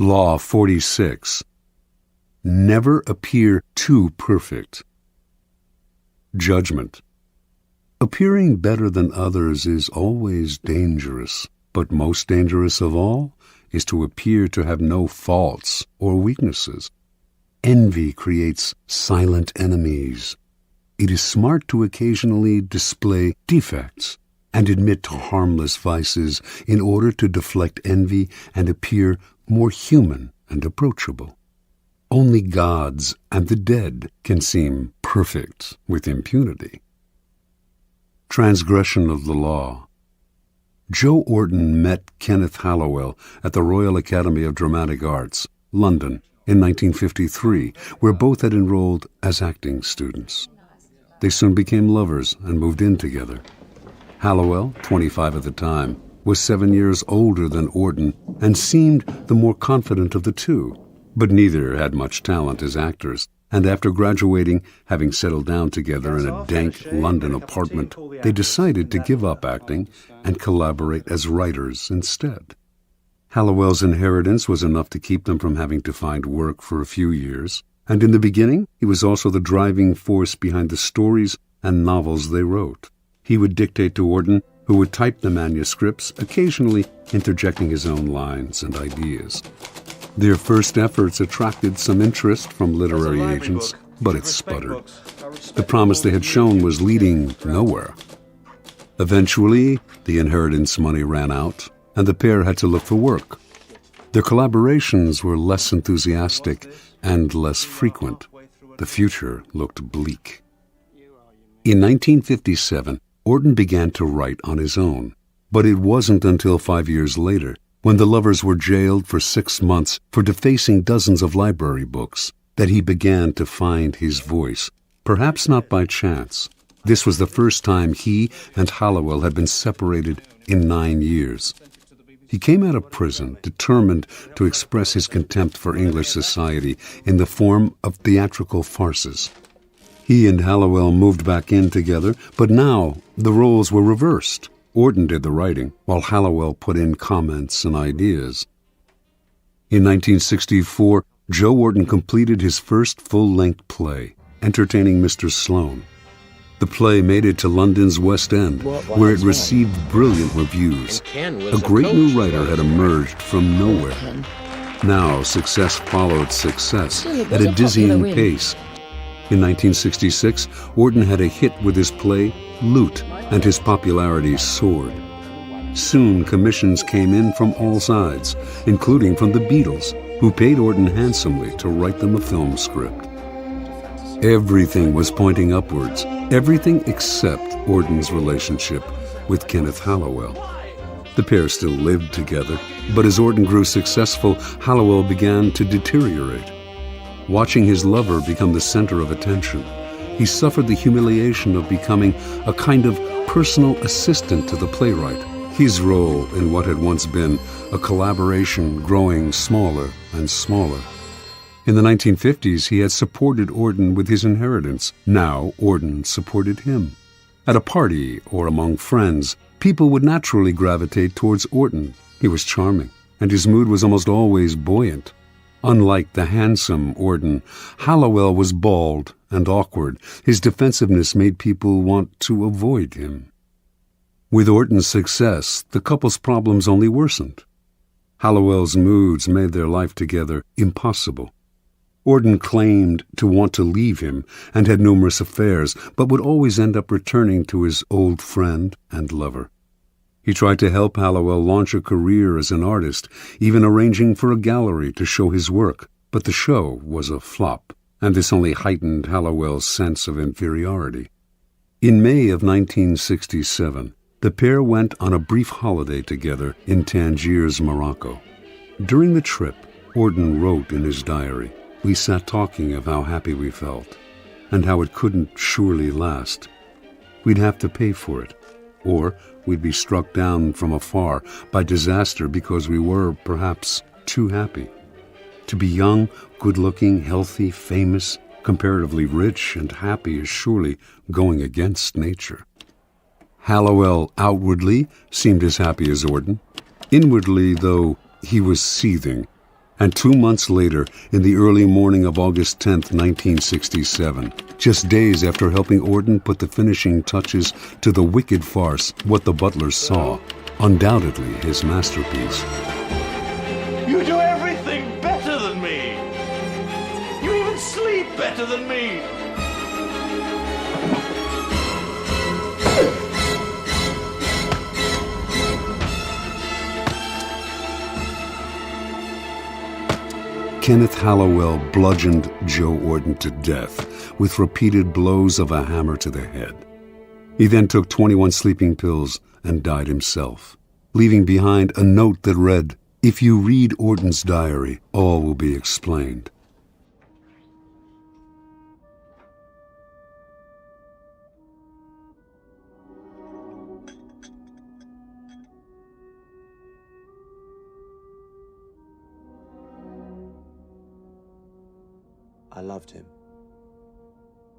Law 46. Never appear too perfect. Judgment. Appearing better than others is always dangerous, but most dangerous of all is to appear to have no faults or weaknesses. Envy creates silent enemies. It is smart to occasionally display defects and admit to harmless vices in order to deflect envy and appear more human and approachable. Only gods and the dead can seem perfect with impunity. Transgression of the law. Joe Orton met Kenneth Halliwell at the Royal Academy of Dramatic Arts, London, in 1953, where both had enrolled as acting students. They soon became lovers and moved in together. Halliwell, 25 at the time, was 7 years older than Orton and seemed the more confident of the two, but neither had much talent as actors, and after graduating, having settled down together in a dank London apartment, they decided to give up acting and collaborate as writers instead. Halliwell's inheritance was enough to keep them from having to find work for a few years, and in the beginning, he was also the driving force behind the stories and novels they wrote. He would dictate to Orton, who would type the manuscripts, occasionally interjecting his own lines and ideas. Their first efforts attracted some interest from literary agents, but it sputtered. The promise they had shown was leading nowhere. Eventually, the inheritance money ran out, and the pair had to look for work. Their collaborations were less enthusiastic and less frequent. The future looked bleak. In 1957, Orton began to write on his own, but it wasn't until 5 years later, when the lovers were jailed for 6 months for defacing dozens of library books, that he began to find his voice, perhaps not by chance. This was the first time he and Halliwell had been separated in 9 years. He came out of prison determined to express his contempt for English society in the form of theatrical farces. He and Halliwell moved back in together, but now the roles were reversed. Orton did the writing, while Halliwell put in comments and ideas. In 1964, Joe Orton completed his first full-length play, Entertaining Mr. Sloane. The play made it to London's West End, where it received brilliant reviews. A great new writer had emerged from nowhere. Now success followed success at a dizzying pace. In 1966, Orton had a hit with his play, Loot, and his popularity soared. Soon commissions came in from all sides, including from the Beatles, who paid Orton handsomely to write them a film script. Everything was pointing upwards, everything except Orton's relationship with Kenneth Halliwell. The pair still lived together, but as Orton grew successful, Halliwell began to deteriorate. Watching his lover become the center of attention, he suffered the humiliation of becoming a kind of personal assistant to the playwright, his role in what had once been a collaboration growing smaller and smaller. In the 1950s, he had supported Orton with his inheritance. Now Orton supported him. At a party or among friends, people would naturally gravitate towards Orton. He was charming, and his mood was almost always buoyant. Unlike the handsome Orton, Halliwell was bald and awkward. His defensiveness made people want to avoid him. With Orton's success, the couple's problems only worsened. Halliwell's moods made their life together impossible. Orton claimed to want to leave him and had numerous affairs, but would always end up returning to his old friend and lover. He tried to help Halliwell launch a career as an artist, even arranging for a gallery to show his work, but the show was a flop, and this only heightened Halliwell's sense of inferiority. In May of 1967, the pair went on a brief holiday together in Tangiers, Morocco. During the trip, Orton wrote in his diary, "We sat talking of how happy we felt, and how it couldn't surely last. We'd have to pay for it, or we'd be struck down from afar by disaster because we were, perhaps, too happy. To be young, good-looking, healthy, famous, comparatively rich and happy is surely going against nature." Halliwell outwardly seemed as happy as Orton. Inwardly, though, he was seething, And 2 months later, in the early morning of August 10th, 1967, just days after helping Orton put the finishing touches to the wicked farce, What the Butlers Saw, undoubtedly his masterpiece. You do everything better than me. You even sleep better than me. Kenneth Halliwell bludgeoned Joe Orton to death with repeated blows of a hammer to the head. He then took 21 sleeping pills and died himself, leaving behind a note that read, "If you read Orton's diary, all will be explained." I loved him.